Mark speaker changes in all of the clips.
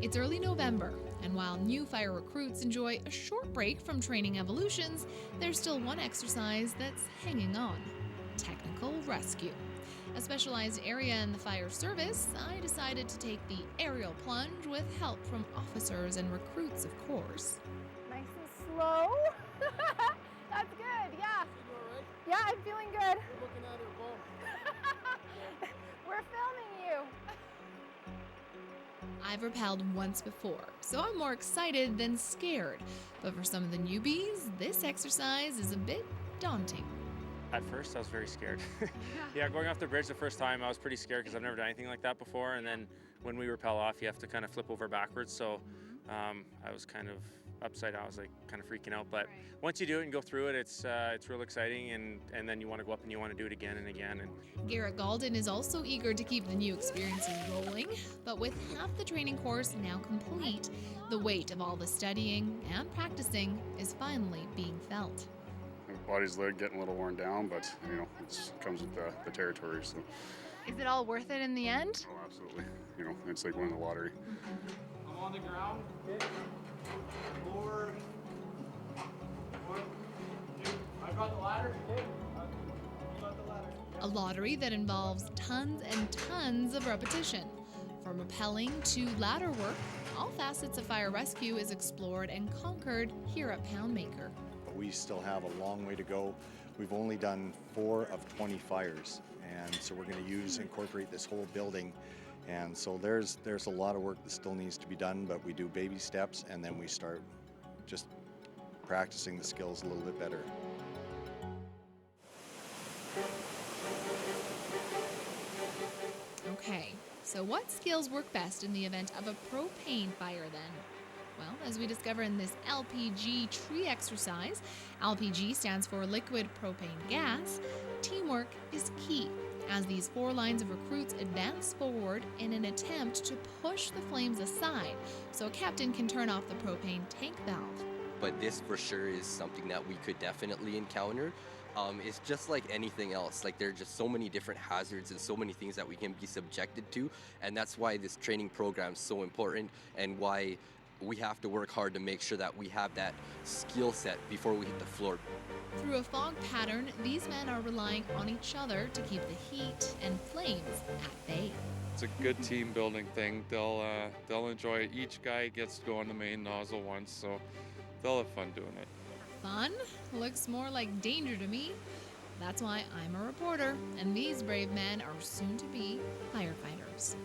Speaker 1: It's early November, and while new fire recruits enjoy a short break from training evolutions, there's still one exercise that's hanging on: technical rescue. A specialized area in the fire service, I decided to take the aerial plunge with help from officers and recruits, of course.
Speaker 2: Nice and slow. That's good, yeah.
Speaker 3: You all right?
Speaker 2: Yeah, I'm feeling good.
Speaker 3: You're looking at her bow.
Speaker 2: We're filming you.
Speaker 1: I've rappelled once before, so I'm more excited than scared. But for some of the newbies, this exercise is a bit daunting.
Speaker 4: At first, I was very scared. Yeah, going off the bridge the first time, I was pretty scared because I've never done anything like that before. And then when we rappel off, you have to kind of flip over backwards. So I was kind of upside down. I was like kind of freaking out. But once you do it and go through it, it's real exciting. And then you want to go up and you want to do it again and again. And
Speaker 1: Garrett Galden is also eager to keep the new experiences rolling. But with half the training course now complete, the weight of all the studying and practicing is finally being felt.
Speaker 5: My body's getting a little worn down, but it comes with the territory. So,
Speaker 2: Is it all worth it in the end?
Speaker 5: oh, absolutely. It's like winning the lottery.
Speaker 3: I'm on the ground. Okay. Forward. One, two. I got the ladder. Okay. You got the ladder.
Speaker 1: A lottery that involves tons and tons of repetition. From rappelling to ladder work, all facets of fire rescue is explored and conquered here at Poundmaker.
Speaker 6: We still have a long way to go. We've only done 4 of 20 fires, and so we're going to incorporate this whole building. And so there's a lot of work that still needs to be done, but we do baby steps, and then we start just practicing the skills a little bit better.
Speaker 1: Okay, so what skills work best in the event of a propane fire then? Well, as we discover in this LPG tree exercise, LPG stands for liquid propane gas, teamwork is key as these 4 lines of recruits advance forward in an attempt to push the flames aside so a captain can turn off the propane tank valve.
Speaker 7: But this for sure is something that we could definitely encounter. It's just like anything else. Like there are just so many different hazards and so many things that we can be subjected to, and that's why this training program is so important and why we have to work hard to make sure that we have that skill set before we hit the floor.
Speaker 1: Through a fog pattern, these men are relying on each other to keep the heat and flames at bay.
Speaker 8: It's a good team building thing. They'll enjoy it. Each guy gets to go on the main nozzle once, so they'll have fun doing it.
Speaker 1: Fun? Looks more like danger to me. That's why I'm a reporter, and these brave men are soon to be firefighters.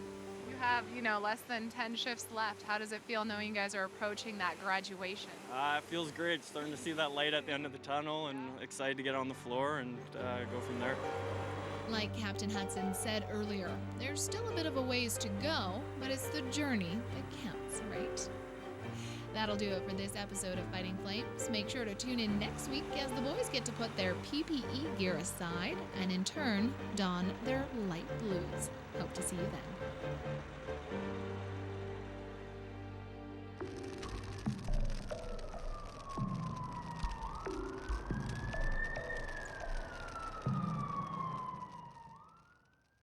Speaker 2: You have, less than 10 shifts left. How does it feel knowing you guys are approaching that graduation?
Speaker 9: It feels great. Starting to see that light at the end of the tunnel and excited to get on the floor and go from there.
Speaker 1: Like Captain Hudson said earlier, there's still a bit of a ways to go, but it's the journey that counts, right? That'll do it for this episode of Fighting Flames. Make sure to tune in next week as the boys get to put their PPE gear aside and in turn don their light blues. Hope to see you then.